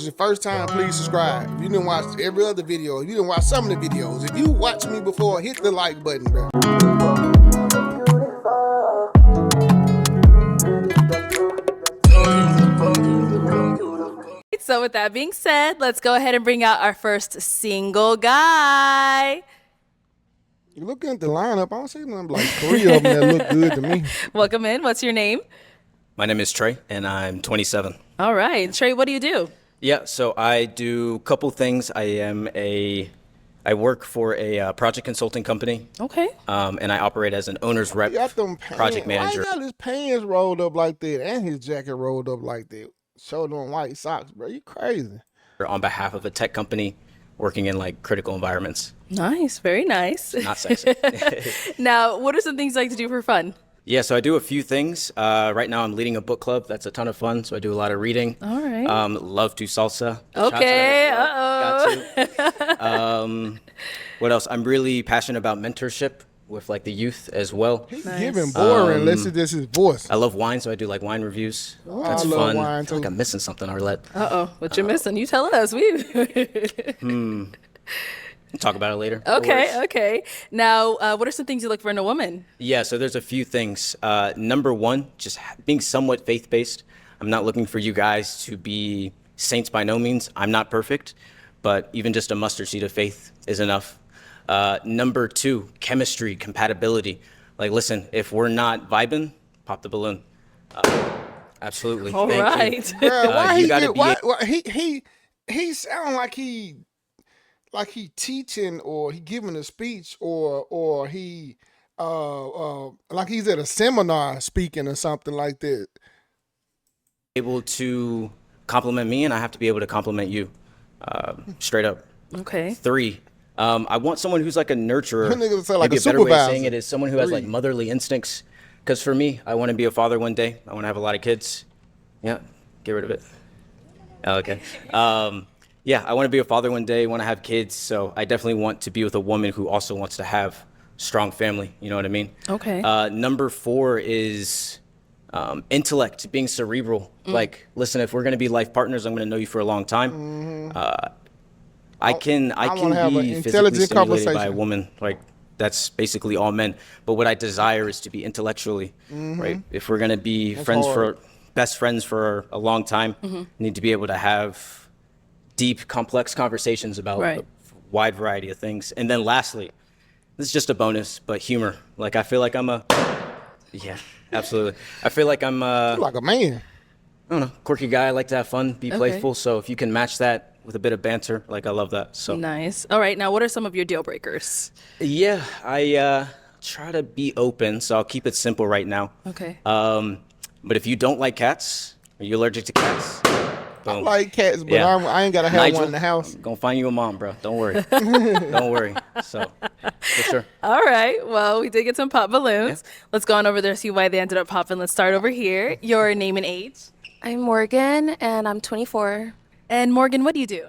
your first time, please subscribe. If you didn't watch every other video, if you didn't watch some of the videos, if you watched me before, hit the like button, bro. So with that being said, let's go ahead and bring out our first single guy. You looking at the lineup, I don't see nothing like 3 of them that look good to me. Welcome in. What's your name? My name is Trey, and I'm 27. All right. Trey, what do you do? Yeah, so I do a couple things. I work for a project consulting company. Okay. And I operate as an owner's rep, project manager. Why he got his pants rolled up like that and his jacket rolled up like that? Showed on white socks, bro. You crazy. On behalf of a tech company working in like critical environments. Nice. Very nice. Not sexy. Now, what are some things you like to do for fun? Yeah, so I do a few things. Right now I'm leading a book club. That's a ton of fun. So I do a lot of reading. All right. Love to salsa. Okay. Got to. What else? I'm really passionate about mentorship with like the youth as well. He's giving boring unless it's just his voice. I love wine, so I do like wine reviews. That's I love fun. wine, I feel like too. I'm missing something, Arlette. What you're missing? You tell us. We'll talk about it later. No worries. Okay. Now, what are some things you look for in a woman? Yeah, so there's a few things. Number one, just being somewhat faith-based. I'm not looking for you guys to be saints by no means. I'm not perfect, but even just a mustard seed of faith is enough. Number two, chemistry, compatibility. Like, listen, if we're not vibing, pop the balloon. Absolutely. All Thank right. you. Bro, why you gotta he sound like he teaching or he giving a speech or he like he's at a seminar speaking or something like that. able to compliment me, and I have to be able to compliment you. Straight up. Okay. 3, I want someone who's like a nurturer. That nigga sound like Maybe a a better way of supervisor. saying it is someone who has 3. like motherly instincts. Because for me, I want to be a father one day. I want to have a lot of kids. Yeah, get rid of it. Okay. Yeah, I want to be a father one day, want to have kids. So I definitely want to be with a woman who also wants to have strong family. You know what I mean? Okay. Number 4 is intellect, being cerebral. Like, listen, if we're going to be life partners, I'm going to know you for a long time. I can wanna have an be physically intelligent stimulated by a conversation. woman. Like, that's basically all men. But what I desire is to be intellectually, right? If we're going to be best friends for a long time, need to be able to have deep, complex conversations about Right. a wide variety of things. And then lastly, this is just a bonus, but humor. Like, I feel like yeah, absolutely. I feel like I'm You like a man. I don't know, quirky guy. I like to have fun, be playful. So if you can match that with a bit of banter, like, I love that. So Nice. All right. Now, what are some of your deal breakers? yeah, I try to be open, so I'll keep it simple right now. Okay. But if you don't like cats, are you allergic to cats? I Boom. like cats, but Yeah. I ain't gotta have Nigel, one in the house. I'm gonna find you a mom, bro. Don't worry. Don't worry. So, for sure. All right. Well, we did get some pop balloons. Let's go on over there, see why they ended up popping. Let's start over here. Your name and age. I'm Morgan, and I'm 24. And Morgan, what do you do?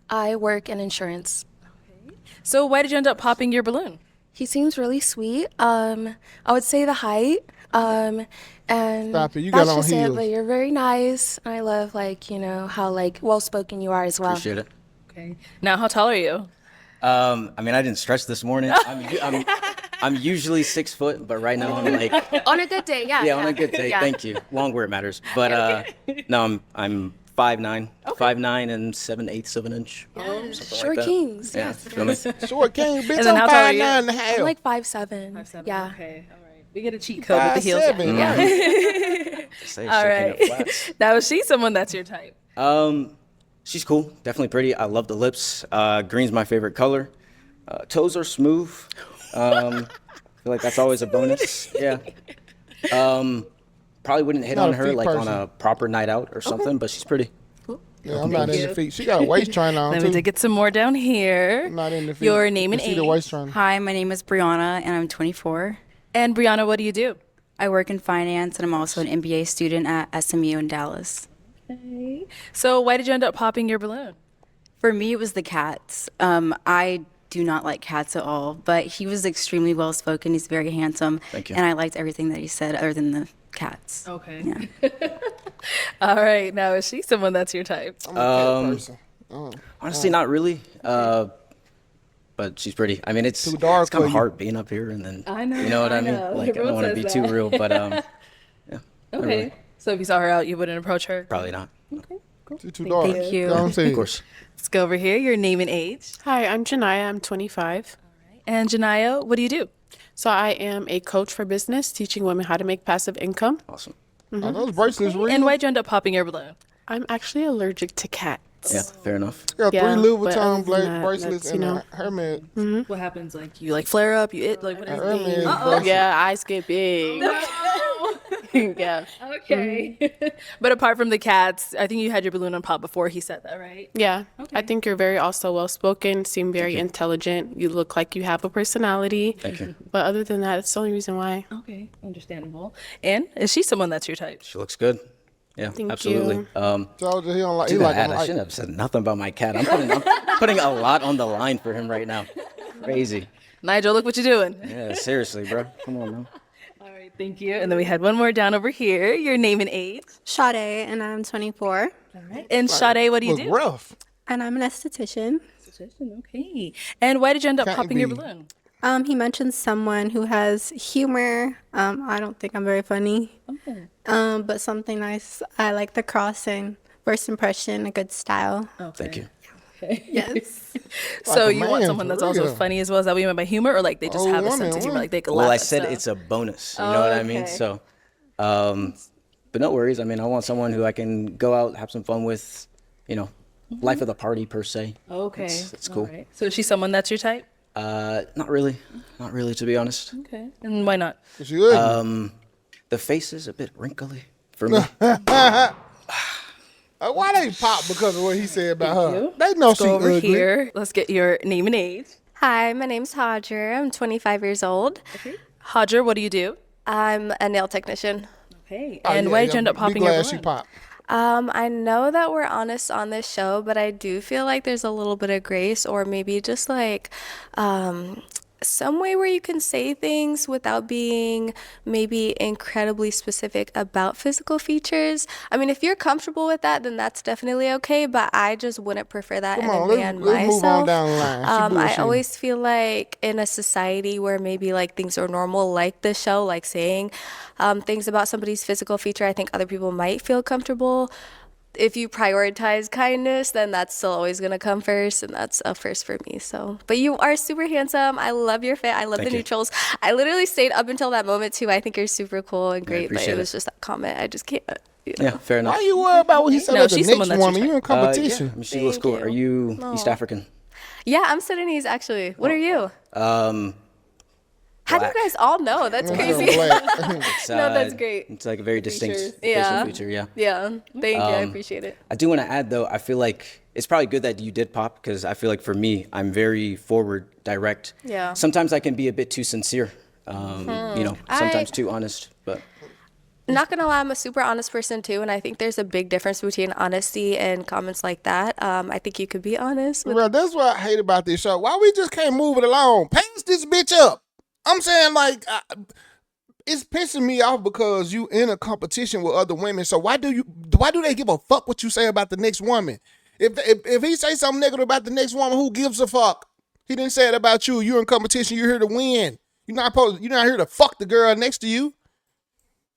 I work in insurance. So why did you end up popping your balloon? He seems really sweet. I would say the height. And Stop it, you that's got on just it. heels. But you're very nice. I love how well spoken you are as well. Appreciate it. Okay. Now, how tall are you? I mean, I didn't stretch this morning. I'm usually 6 foot, but right now I'm like, On a good day, yeah. yeah, on a good day. Yeah. Thank you. Long where it matters. But no, I'm 5'9", 5'9" and 7/8 of an inch. Something Short like that. kings. Yeah, Yes. feel me? Short king, bitch. And then how I'm tall are you? 5'9" and a half. I'm like 5'7". Yeah. Okay. All right. We get a cheat code with the heels. 5'7". Yeah. Say All shaking right. the flats. Now, is she someone that's your type? She's cool, definitely pretty. I love the lips. Green's my favorite color. Toes are smooth. I feel like that's always a bonus. Yeah. Probably wouldn't hit Not on a her feet like on person. a proper night out or something, but she's pretty. Yeah, I'm not in the feet. She got a waist trainer on Then too. we did get some more down here. I'm not in the feet. Your name and You see the age. waist trainer. Hi, my name is Brianna, and I'm 24. And Brianna, what do you do? I work in finance, and I'm also an MBA student at SMU in Dallas. So why did you end up popping your balloon? For me, it was the cats. I do not like cats at all, but he was extremely well-spoken. He's very handsome. Thank you. And I liked everything that he said other than the cats. Okay. Yeah. All right. Now, is she someone that's your type? I'm a cat person. Honestly, not really. But she's pretty. I mean, it's Too dark kind for of you. hard being up here, and then I know, you know what I I mean. know. Like, I don't Everyone want to be says too that. real, but yeah, not Okay. really. So if you saw her out, you wouldn't approach her? Probably not. Okay. Cool. Too dark. Thank you. You know what I'm saying? Of course. Let's go over here. Your name and age. Hi, I'm Janaya. I'm 25. And Janaya, what do you do? So I am a coach for business, teaching women how to make passive income. Awesome. Are those bracelets real? And why'd you end up popping your balloon? I'm actually allergic to cats. Yeah, fair enough. Got Yeah, 3 but Louboutin other than that, bracelets that's, and you know. a Hermes. What happens? Like you like flare up? You it? Like what is it? Hermes Uh-oh. bracelet. Yeah, eyes get big. yeah. Okay. But apart from the cats, I think you had your balloon on pop before he said that, right? Yeah. I think you're very also well spoken, seem very intelligent. You look like you have a personality. Thank you. But other than that, it's the only reason why. Okay, understandable. And is she someone that's your type? She looks good. Yeah, Thank absolutely. you. Told you he don't like. Too He like bad. them I like. shouldn't have said nothing about my cat. I'm putting a lot on the line for him right now. Crazy. Nigel, look what you're doing. Yeah, seriously, bro. Come on, man. All right, thank you. And then we had one more down over here. Your name and age. Sade, and I'm 24, All right. And Sade, what do you Look do? rough. and I'm an esthetician. Okay. And why did you end up Can't popping your be. balloon? He mentioned someone who has humor. I don't think I'm very funny, but something nice. I like the cross and first impression, a good style. Thank you. Yes. So a you want man, someone for that's also real. funny as well? Is that what you meant by humor, or like they just Oh, have a woman, sense of humor, woman. like they can Well, laugh I at said stuff? it's a bonus. You know what I mean? okay. So, but no worries. I mean, I want someone who I can go out, have some fun with, you know, life of the party per se. Okay, It's cool. All right. So is she someone that's your type? Not really, to be honest. Okay. And why not? She ugly. The face is a bit wrinkly for me. Why they pop because of what he said about her? They know Let's she go over ugly. here. Let's get your name and age. Hi, my name's Hodger. I'm 25 years old. Hodger, what do you do? I'm a nail technician. Okay. Oh, And yeah, why did yeah, you end up be popping your glad balloon? she popped. I know that we're honest on this show, but I do feel like there's a little bit of grace, or maybe just like some way where you can say things without being maybe incredibly specific about physical features. I mean, if you're comfortable with that, then that's definitely okay, but I just wouldn't prefer that Come in on, a let's man move on myself. down the line. She I bullshitting. always feel like in a society where maybe like things are normal, like the show, like saying things about somebody's physical feature, I think other people might feel comfortable. If you prioritize kindness, then that's still always gonna come first, and that's a first for me. So, but you are super handsome. I love your fit. I love Thank the you. neutrals. I literally stayed up until that moment too. I think you're super cool and great, but appreciate it was it. just that comment. I just can't. You know. Yeah, fair enough. Why you worried about what he said No, about the she's next someone that's your woman? You in Yeah, competition. I mean, she looks cool. Thank Are you East African? Yeah, I'm Sudanese actually. What are you? How do you black. guys all know? That's I'm crazy. black. It's, No, that's great. It's like a very distinct Features. facial Yeah. feature, yeah. Yeah, thank you. I appreciate it. I do want to add, though, I feel like it's probably good that you did pop because I feel like for me, I'm very forward, direct. Yeah. Sometimes I can be a bit too sincere, you know, sometimes too honest, but Not gonna lie, I'm a super honest person too, and I think there's a big difference between honesty and comments like that. I think you could be honest with Bro, that's what I hate about this show. Why we just can't move it along? Pass this bitch up. I'm saying, like, it's pissing me off because you in a competition with other women. So why do they give a fuck what you say about the next woman? If he say something negative about the next woman, who gives a fuck? He didn't say it about you. You're in competition. You're here to win. You're not here to fuck the girl next to you.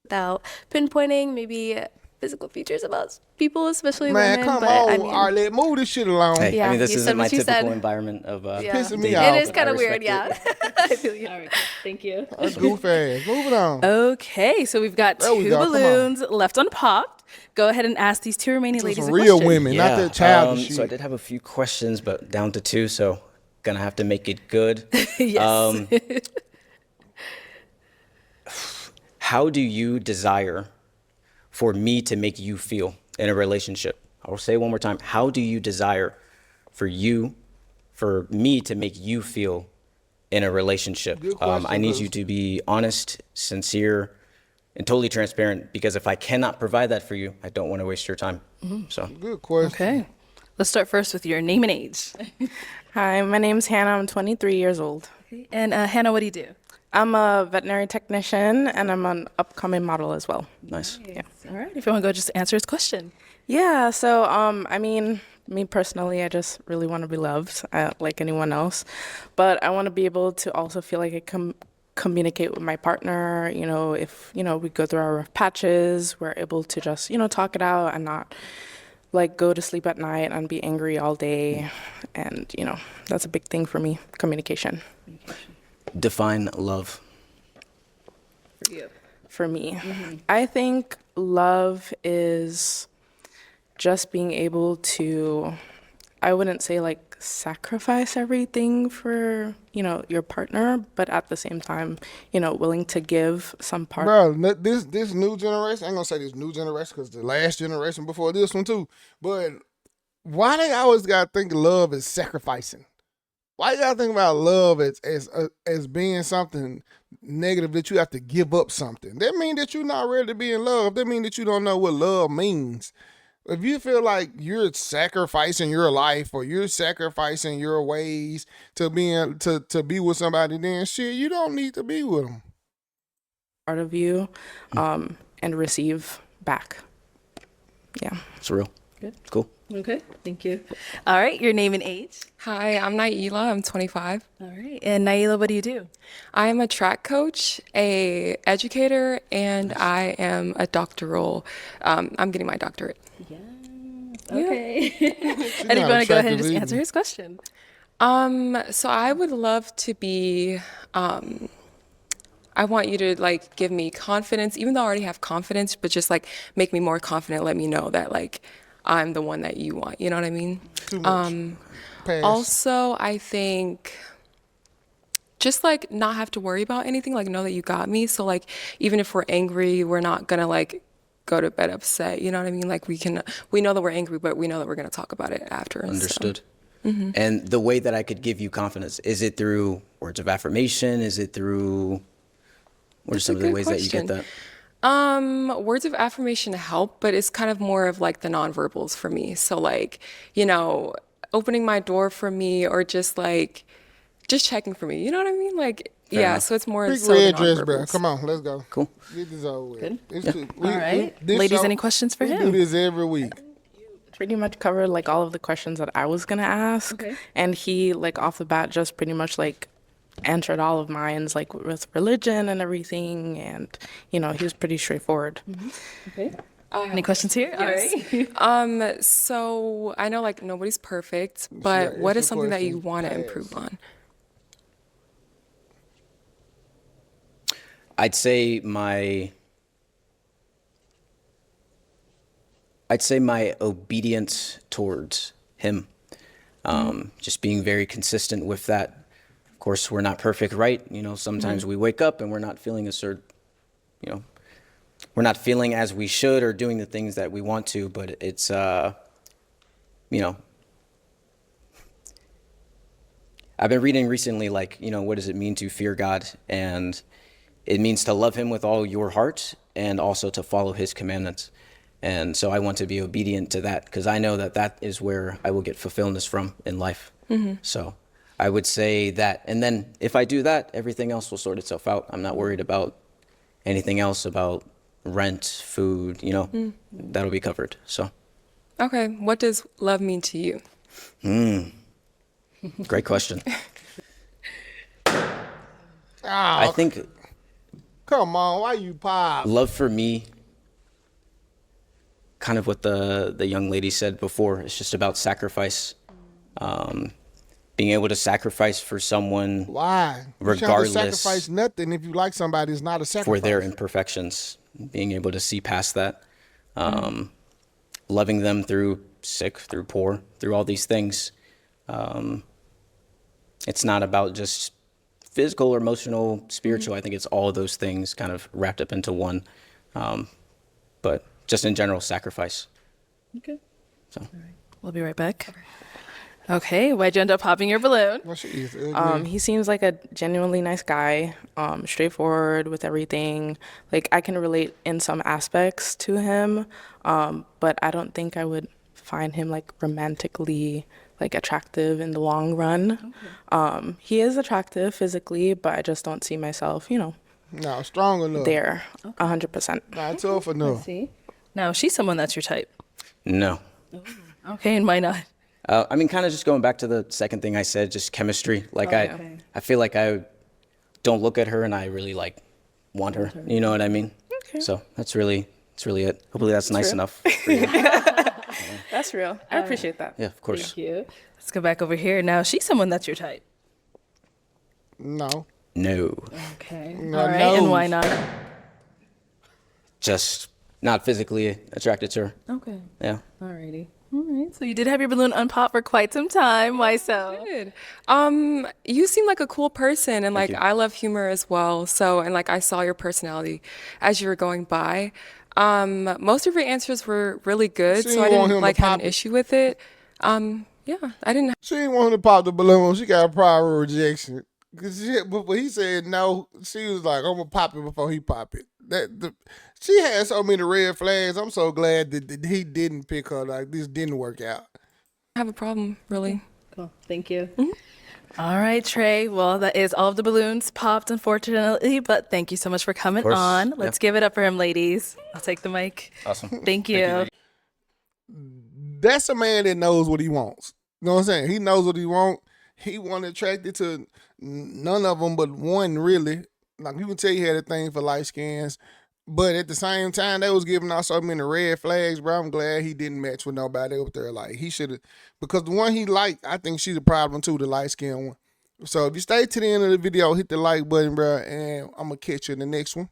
without pinpointing maybe physical features about people, especially Man, women. come but on. I mean, All right, let's move this shit along. hey, Yeah, I mean, this you isn't said my what you typical said. environment of yeah. Pissing me It off. is kind I of weird, respect yeah. I feel you. All right. Thank you. That's goof ass. Move it on. Okay, so we've got There we two go, come on. balloons left unpopped. Go ahead and ask these two remaining ladies Some a real question. women, not that childish So I shit. did have a few questions, but down to two, so gonna have to make it good. Yes. How do you desire for me to make you feel in a relationship? I'll say it one more time. How do you desire for me to make you feel in a relationship? Good question, I need Bruce. you to be honest, sincere, and totally transparent, because if I cannot provide that for you, I don't want to waste your time. So Good question. Okay. Let's start first with your name and age. Hi, my name's Hannah. I'm 23 years old. And Hannah, what do you do? I'm a veterinary technician and I'm an upcoming model as well. Nice. Yeah. All right, if you want to go just answer his question. Yeah, so I mean, me personally, I just really want to be loved, like anyone else, but I want to be able to also feel like I can communicate with my partner. You know, if we go through our rough patches, we're able to just talk it out and not like go to sleep at night and be angry all day, and that's a big thing for me, communication. Define love. For you. For me, I think love is just being able to, I wouldn't say like sacrifice everything for, your partner, but at the same time, willing to give some part. Bro, this new generation, I ain't gonna say this new generation because the last generation before this one too, but why they always gotta think love is sacrificing? Why you gotta think about love as being something negative that you have to give up something? That mean that you're not ready to be in love. That mean that you don't know what love means. If you feel like you're sacrificing your life or you're sacrificing your ways to be with somebody, then shit, you don't need to be with them. Part of you, and receive back. Yeah. It's real. Good. Cool. Okay, thank you. All right, your name and age. Hi, I'm Naila. I'm 25. All right, and Naila, what do you do? I am a track coach, a educator, and I am a doctoral. I'm getting my doctorate. Yeah. Okay. And if you want to go ahead and just answer his question. So I would love to be. I want you to like give me confidence, even though I already have confidence, but just like make me more confident. Let me know that like I'm the one that you want. You know what I mean? Too much. Pass. Also, I think just like not have to worry about anything, like know that you got me. So like even if we're angry, we're not gonna like go to bed upset. You know what I mean? Like we know that we're angry, but we know that we're gonna talk about it after. Understood. And the way that I could give you confidence, is it through words of affirmation? Is it through, what are some of the ways that you get that? Words of affirmation help, but it's kind of more of like the nonverbals for me. So like, opening my door for me or just checking for me. You know what I mean? Like, Fair yeah, enough. so it's more Big so the red dress, bro. nonverbals. Come on, let's go. Cool. Get this over with. Good. It's All right. this Ladies, show, any questions for we him? do this every week. Pretty much covered like all of the questions that I was gonna ask. Okay. And he like off the bat just pretty much like answered all of mine, like with religion and everything, and he was pretty straightforward. Okay. Any questions here? Yes. All right. So I know like nobody's perfect, but Sure, what it's is a something that you question. want to Pass. improve on? I'd say my obedience towards him. Just being very consistent with that. Of course, we're not perfect, right? Sometimes we wake up and we're not feeling we're not feeling as we should or doing the things that we want to, but it's, I've been reading recently, like, what does it mean to fear God? And it means to love him with all your heart and also to follow his commandments. And so I want to be obedient to that because I know that that is where I will get fulfillment from in life. So I would say that. And then if I do that, everything else will sort itself out. I'm not worried about anything else, about rent, food, that'll be covered. So. Okay, what does love mean to you? Great question. Ah, I think come on, why you pop? love for me, kind of what the young lady said before, it's just about sacrifice. Being able to sacrifice for someone Why? You shouldn't have to regardless sacrifice nothing if you like somebody. It's not a sacrifice. for their imperfections, being able to see past that, loving them through sick, through poor, through all these things. It's not about just physical or emotional, spiritual. I think it's all of those things kind of wrapped up into one. But just in general, sacrifice. Okay. So. We'll be right back. Okay, why'd you end up popping your balloon? What's your ugly? He seems like a genuinely nice guy, straightforward with everything. Like I can relate in some aspects to him, but I don't think I would find him like romantically like attractive in the long run. He is attractive physically, but I just don't see myself, No, strong enough. there 100%. Not tough enough. See? Now, is she someone that's your type? No. Okay, and why not? I mean, kind of just going back to the second thing I said, just chemistry. Like I feel like I don't look at her and I really like want her. You know what I mean? Okay. So that's really it. Hopefully that's nice enough for you. That's real. I appreciate that. Yeah, of course. Thank you. Let's go back over here. Now, is she someone that's your type? No. No. Okay. No, All right, no. and why not? Just not physically attracted to her. Okay. Yeah. Alrighty. All right. So you did have your balloon unpopped for quite some time. Why so? Good. You seem like a cool person, and like you. I love humor as well. So, and like I saw your personality as you were going by. Most of your answers were really good, So so you I want him didn't to like have pop an it? issue with it. Yeah, I didn't. She didn't want him to pop the balloon. She got a prior rejection. Cause but he said no. She was like, "I'm gonna pop it before he pop it." She had so many red flags. I'm so glad that he didn't pick her. Like this didn't work out. have a problem, really. Cool. Thank you. All right, Trey. Well, that is all of the balloons popped, unfortunately, but thank you so much for coming course. on. Yeah. Let's give it up for him, ladies. I'll take the mic. Awesome. Thank you. That's a man that knows what he wants. You know what I'm saying? He knows what he wants. He wasn't attracted to none of them but one, really. Like, you can tell he had a thing for light skins. But at the same time, they was giving out so many red flags, bro. I'm glad he didn't match with nobody up there. Like, he should have, because the one he liked, I think she's a problem too, the light skin one. So if you stay to the end of the video, hit the like button, bro, and I'm going to catch you in the next one.